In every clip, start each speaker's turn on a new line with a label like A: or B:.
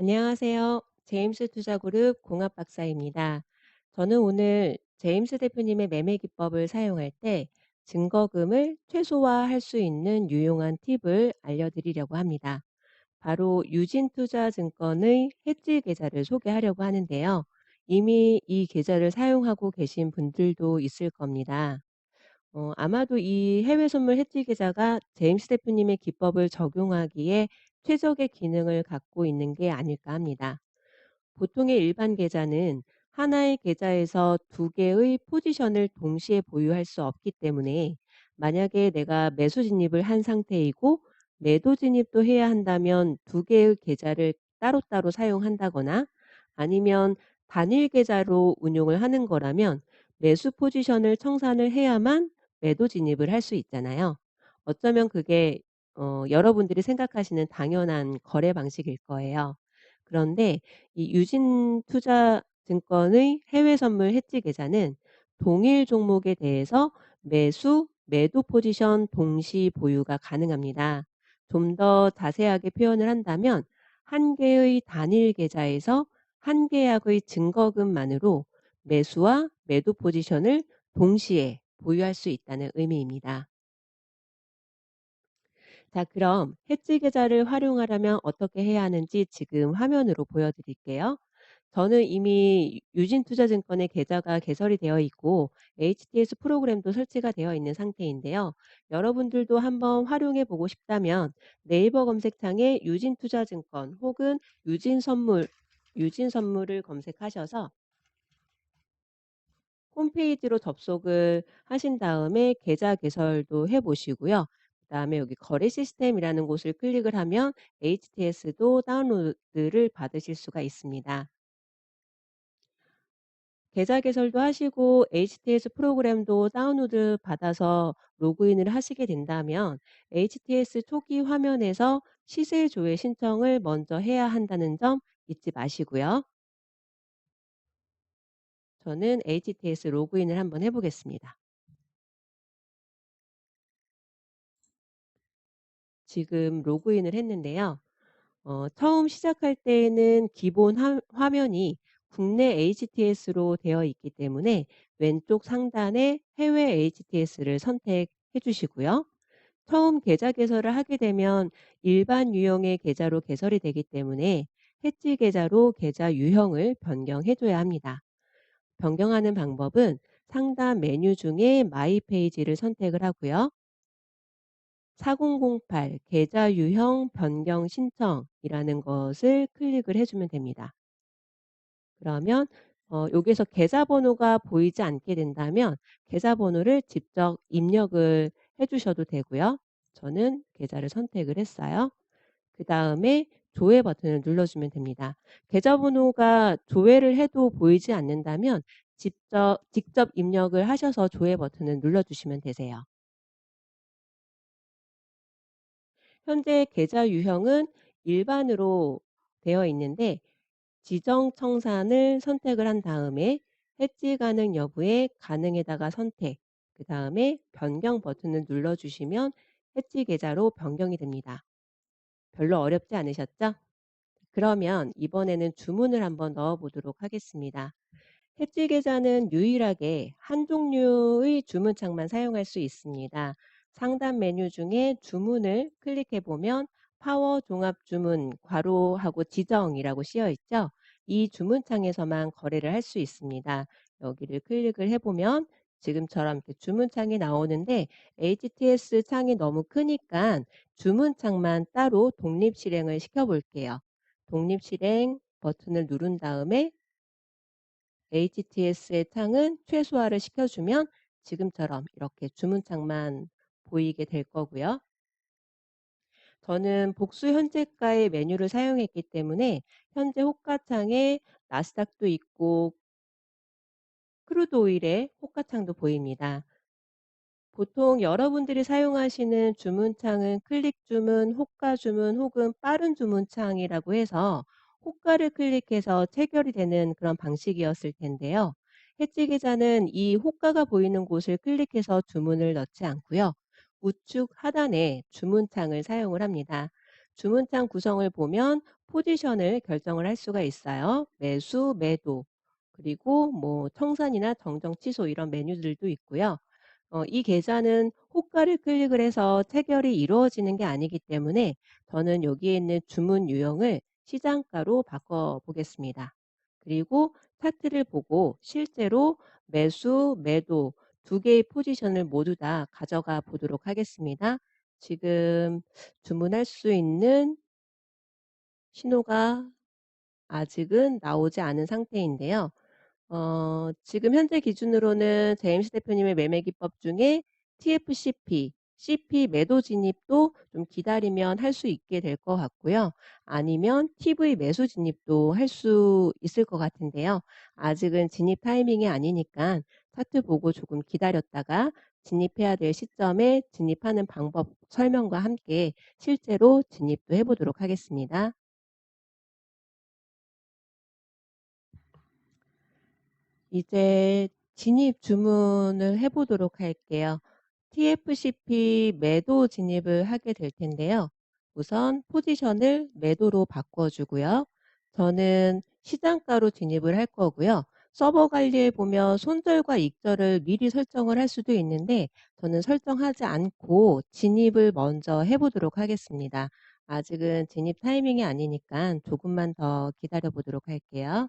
A: 안녕하세요. 제임스 투자그룹 공합 박사입니다. 저는 오늘 제임스 대표님의 매매 기법을 사용할 때 증거금을 최소화할 수 있는 유용한 팁을 알려드리려고 합니다. 바로 유진투자증권의 해지 계좌를 소개하려고 하는데요. 이미 이 계좌를 사용하고 계신 분들도 있을 겁니다. 아마도 이 해외 선물 해지 계좌가 제임스 대표님의 기법을 적용하기에 최적의 기능을 갖고 있는 게 아닐까 합니다. 보통의 일반 계좌는 하나의 계좌에서 두 개의 포지션을 동시에 보유할 수 없기 때문에 만약에 내가 매수 진입을 한 상태이고 매도 진입도 해야 한다면 두 개의 계좌를 따로따로 사용한다거나 아니면 단일 계좌로 운용을 하는 거라면 매수 포지션을 청산을 해야만 매도 진입을 할 수 있잖아요. 어쩌면 그게 여러분들이 생각하시는 당연한 거래 방식일 거예요. 그런데 이 유진투자증권의 해외 선물 해지 계좌는 동일 종목에 대해서 매수, 매도 포지션 동시 보유가 가능합니다. 좀 더 자세하게 표현을 한다면 한 개의 단일 계좌에서 한 계약의 증거금만으로 매수와 매도 포지션을 동시에 보유할 수 있다는 의미입니다. 자, 그럼 해지 계좌를 활용하려면 어떻게 해야 하는지 지금 화면으로 보여드릴게요. 저는 이미 유진투자증권의 계좌가 개설이 되어 있고 HTS 프로그램도 설치가 되어 있는 상태인데요. 여러분들도 한번 활용해 보고 싶다면 네이버 검색창에 유진투자증권 혹은 유진선물, 유진선물을 검색하셔서 홈페이지로 접속을 하신 다음에 계좌 개설도 해 보시고요. 그다음에 여기 거래 시스템이라는 곳을 클릭을 하면 HTS도 다운로드를 받으실 수가 있습니다. 계좌 개설도 하시고 HTS 프로그램도 다운로드 받아서 로그인을 하시게 된다면 HTS 초기 화면에서 시세 조회 신청을 먼저 해야 한다는 점 잊지 마시고요. 저는 HTS 로그인을 한번 해 보겠습니다. 지금 로그인을 했는데요. 처음 시작할 때에는 기본 화면이 국내 HTS로 되어 있기 때문에 왼쪽 상단에 해외 HTS를 선택해 주시고요. 처음 계좌 개설을 하게 되면 일반 유형의 계좌로 개설이 되기 때문에 해지 계좌로 계좌 유형을 변경해 줘야 합니다. 변경하는 방법은 상단 메뉴 중에 마이 페이지를 선택을 하고요. 4008 계좌 유형 변경 신청이라는 것을 클릭을 해 주면 됩니다. 그러면 여기에서 계좌번호가 보이지 않게 된다면 계좌번호를 직접 입력을 해 주셔도 되고요. 저는 계좌를 선택을 했어요. 그다음에 조회 버튼을 눌러주면 됩니다. 계좌번호가 조회를 해도 보이지 않는다면 직접 입력을 하셔서 조회 버튼을 눌러주시면 되세요. 현재 계좌 유형은 일반으로 되어 있는데 지정 청산을 선택을 한 다음에 해지 가능 여부에 가능에다가 선택, 그다음에 변경 버튼을 눌러주시면 해지 계좌로 변경이 됩니다. 별로 어렵지 않으셨죠? 그러면 이번에는 주문을 한번 넣어 보도록 하겠습니다. 해지 계좌는 유일하게 한 종류의 주문창만 사용할 수 있습니다. 상단 메뉴 중에 주문을 클릭해 보면 파워 종합 주문 괄호하고 지정이라고 씌어 있죠. 이 주문창에서만 거래를 할 수 있습니다. 여기를 클릭을 해 보면 지금처럼 이렇게 주문창이 나오는데 HTS 창이 너무 크니까 주문창만 따로 독립 실행을 시켜 볼게요. 독립 실행 버튼을 누른 다음에 HTS의 창은 최소화를 시켜주면 지금처럼 이렇게 주문창만 보이게 될 거고요. 저는 복수 현재가의 메뉴를 사용했기 때문에 현재 호가창에 나스닥도 있고 크루드 오일의 호가창도 보입니다. 보통 여러분들이 사용하시는 주문창은 클릭 주문, 호가 주문 혹은 빠른 주문창이라고 해서 호가를 클릭해서 체결이 되는 그런 방식이었을 텐데요. 해지 계좌는 이 호가가 보이는 곳을 클릭해서 주문을 넣지 않고요. 우측 하단에 주문창을 사용을 합니다. 주문창 구성을 보면 포지션을 결정을 할 수가 있어요. 매수, 매도, 그리고 뭐 청산이나 정정 취소 이런 메뉴들도 있고요. 이 계좌는 호가를 클릭을 해서 체결이 이루어지는 게 아니기 때문에 저는 여기에 있는 주문 유형을 시장가로 바꿔 보겠습니다. 그리고 차트를 보고 실제로 매수, 매도 두 개의 포지션을 모두 다 가져가 보도록 하겠습니다. 지금 주문할 수 있는 신호가 아직은 나오지 않은 상태인데요. 지금 현재 기준으로는 제임스 대표님의 매매 기법 중에 TFCP, CP 매도 진입도 좀 기다리면 할 수 있게 될 것 같고요. 아니면 TV 매수 진입도 할 수 있을 것 같은데요. 아직은 진입 타이밍이 아니니까 차트 보고 조금 기다렸다가 진입해야 될 시점에 진입하는 방법 설명과 함께 실제로 진입도 해 보도록 하겠습니다. 이제 진입 주문을 해 보도록 할게요. TFCP 매도 진입을 하게 될 텐데요. 우선 포지션을 매도로 바꿔 주고요. 저는 시장가로 진입을 할 거고요. 서버 관리에 보면 손절과 익절을 미리 설정을 할 수도 있는데 저는 설정하지 않고 진입을 먼저 해 보도록 하겠습니다. 아직은 진입 타이밍이 아니니까 조금만 더 기다려 보도록 할게요.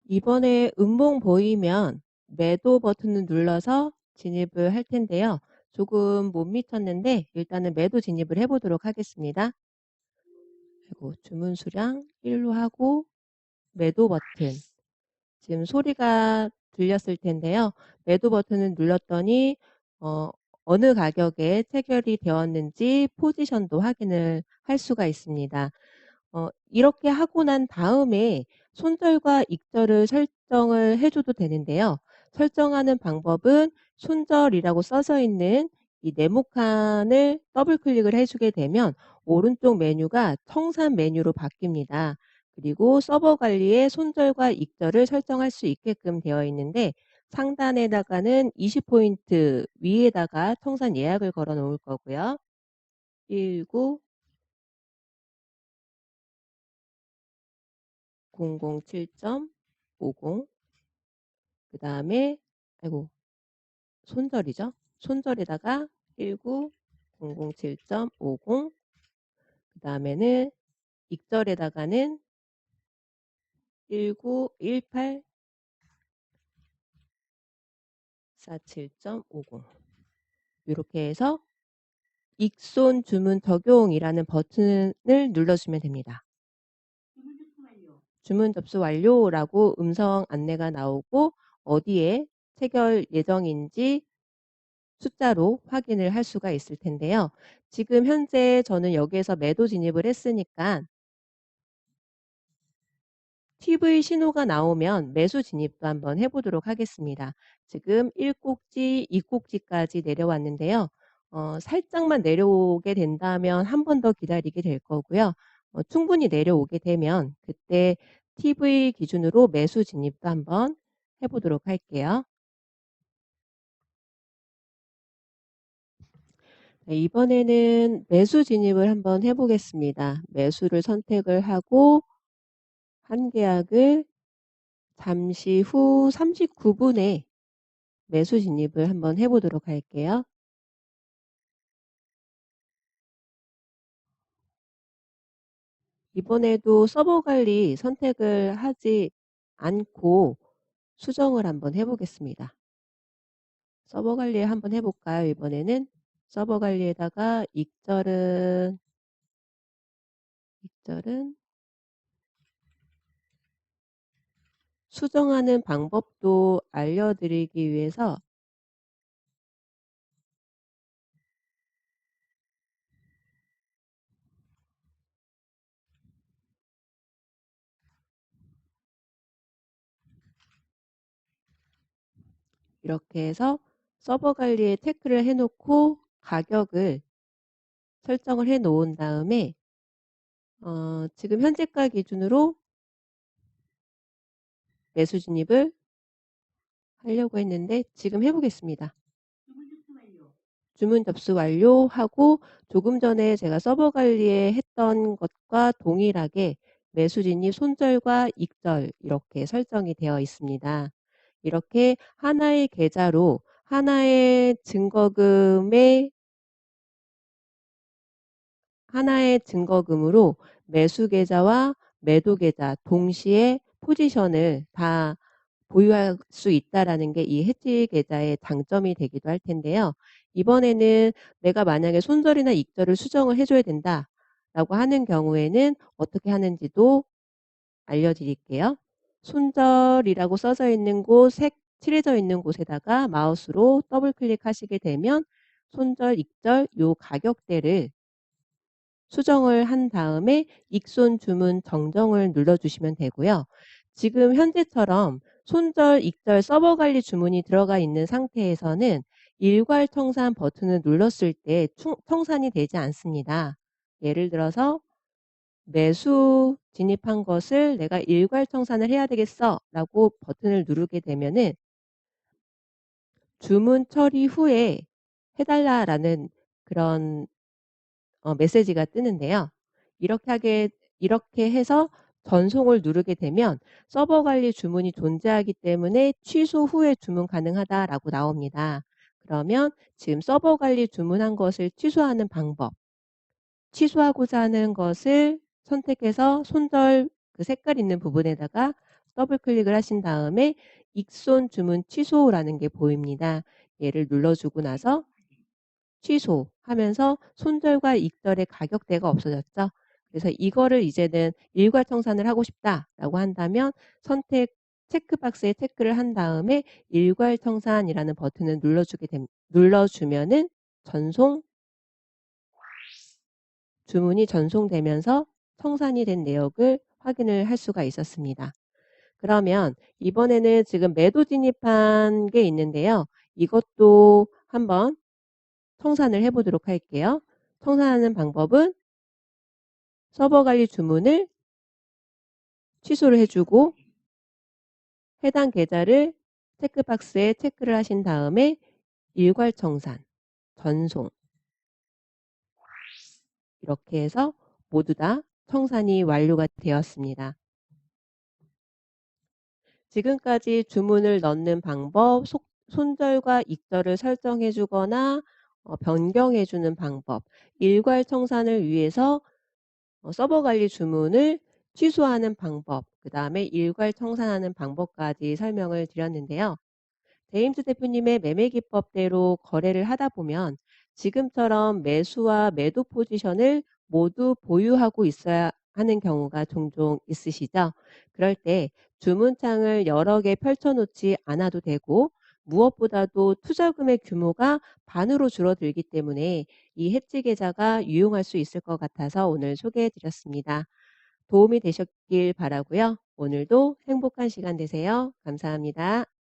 A: 이번에 음봉 보이면 매도 버튼을 눌러서 진입을 할 텐데요. 조금 못 미쳤는데 일단은 매도 진입을 해 보도록 하겠습니다. 그리고 주문 수량 1로 하고 매도 버튼. 지금 소리가 들렸을 텐데요. 매도 버튼을 눌렀더니 어 어느 가격에 체결이 되었는지 포지션도 확인을 할 수가 있습니다. 이렇게 하고 난 다음에 손절과 익절을 설정을 해 줘도 되는데요. 설정하는 방법은 손절이라고 써져 있는 이 네모칸을 더블 클릭을 해 주게 되면 오른쪽 메뉴가 청산 메뉴로 바뀝니다. 그리고 서버 관리에 손절과 익절을 설정할 수 있게끔 되어 있는데 상단에다가는 20 포인트 위에다가 청산 예약을 걸어 놓을 거고요. 19 007.50, 그다음에 아이고 손절이죠. 손절에다가 19007.50, 그다음에는 익절에다가는 191847.50 요렇게 해서 익손 주문 적용이라는 버튼을 눌러주면 됩니다. 주문 접수 완료라고 음성 안내가 나오고 어디에 체결 예정인지 숫자로 확인을 할 수가 있을 텐데요. 지금 현재 저는 여기에서 매도 진입을 했으니까 TV 신호가 나오면 매수 진입도 한번 해 보도록 하겠습니다. 지금 1꼭지, 2꼭지까지 내려왔는데요. 살짝만 내려오게 된다면 한 번 더 기다리게 될 거고요. 충분히 내려오게 되면 그때 TV 기준으로 매수 진입도 한번 해 보도록 할게요. 네, 이번에는 매수 진입을 한번 해 보겠습니다. 매수를 선택을 하고 한 계약을 잠시 후 39 분에 매수 진입을 한번 해 보도록 할게요. 이번에도 서버 관리 선택을 하지 않고 수정을 한번 해 보겠습니다. 서버 관리 한번 해 볼까요, 이번에는? 서버 관리에다가 익절은 수정하는 방법도 알려드리기 위해서 이렇게 해서 서버 관리에 체크를 해 놓고 가격을 설정을 해 놓은 다음에 지금 현재가 기준으로 매수 진입을 하려고 했는데 지금 해 보겠습니다. 주문 접수 완료하고 조금 전에 제가 서버 관리에 했던 것과 동일하게 매수 진입 손절과 익절 이렇게 설정이 되어 있습니다. 이렇게 하나의 계좌로 하나의 증거금으로 매수 계좌와 매도 계좌 동시에 포지션을 다 보유할 수 있다라는 게 이 해지 계좌의 장점이 되기도 할 텐데요. 이번에는 내가 만약에 손절이나 익절을 수정을 해 줘야 된다라고 하는 경우에는 어떻게 하는지도 알려드릴게요. 손절이라고 써져 있는 곳, 색 칠해져 있는 곳에다가 마우스로 더블 클릭하시게 되면 손절, 익절 요 가격대를 수정을 한 다음에 익손 주문 정정을 눌러주시면 되고요. 지금 현재처럼 손절, 익절, 서버 관리 주문이 들어가 있는 상태에서는 일괄 청산 버튼을 눌렀을 때 청산이 되지 않습니다. 예를 들어서 매수 진입한 것을 내가 일괄 청산을 해야 되겠어 라고 버튼을 누르게 되면은 주문 처리 후에 해달라라는 그런 메시지가 뜨는데요. 이렇게 해서 전송을 누르게 되면 서버 관리 주문이 존재하기 때문에 취소 후에 주문 가능하다라고 나옵니다. 그러면 지금 서버 관리 주문한 것을 취소하는 방법, 취소하고자 하는 것을 선택해서 손절 그 색깔 있는 부분에다가 더블 클릭을 하신 다음에 익손 주문 취소라는 게 보입니다. 얘를 눌러주고 나서 취소하면서 손절과 익절의 가격대가 없어졌죠. 그래서 이거를 이제는 일괄 청산을 하고 싶다라고 한다면 선택 체크박스에 체크를 한 다음에 일괄 청산이라는 버튼을 눌러주면은 전송 주문이 전송되면서 청산이 된 내역을 확인을 할 수가 있었습니다. 그러면 이번에는 지금 매도 진입한 게 있는데요. 이것도 한번 청산을 해 보도록 할게요. 청산하는 방법은 서버 관리 주문을 취소를 해 주고 해당 계좌를 체크박스에 체크를 하신 다음에 일괄 청산, 전송 이렇게 해서 모두 다 청산이 완료가 되었습니다. 지금까지 주문을 넣는 방법, 손절과 익절을 설정해 주거나 변경해 주는 방법, 일괄 청산을 위해서 서버 관리 주문을 취소하는 방법, 그다음에 일괄 청산하는 방법까지 설명을 드렸는데요. 제임스 대표님의 매매 기법대로 거래를 하다 보면 지금처럼 매수와 매도 포지션을 모두 보유하고 있어야 하는 경우가 종종 있으시죠. 그럴 때 주문창을 여러 개 펼쳐놓지 않아도 되고 무엇보다도 투자금의 규모가 반으로 줄어들기 때문에 이 해지 계좌가 유용할 수 있을 것 같아서 오늘 소개해 드렸습니다. 도움이 되셨길 바라고요. 오늘도 행복한 시간 되세요. 감사합니다.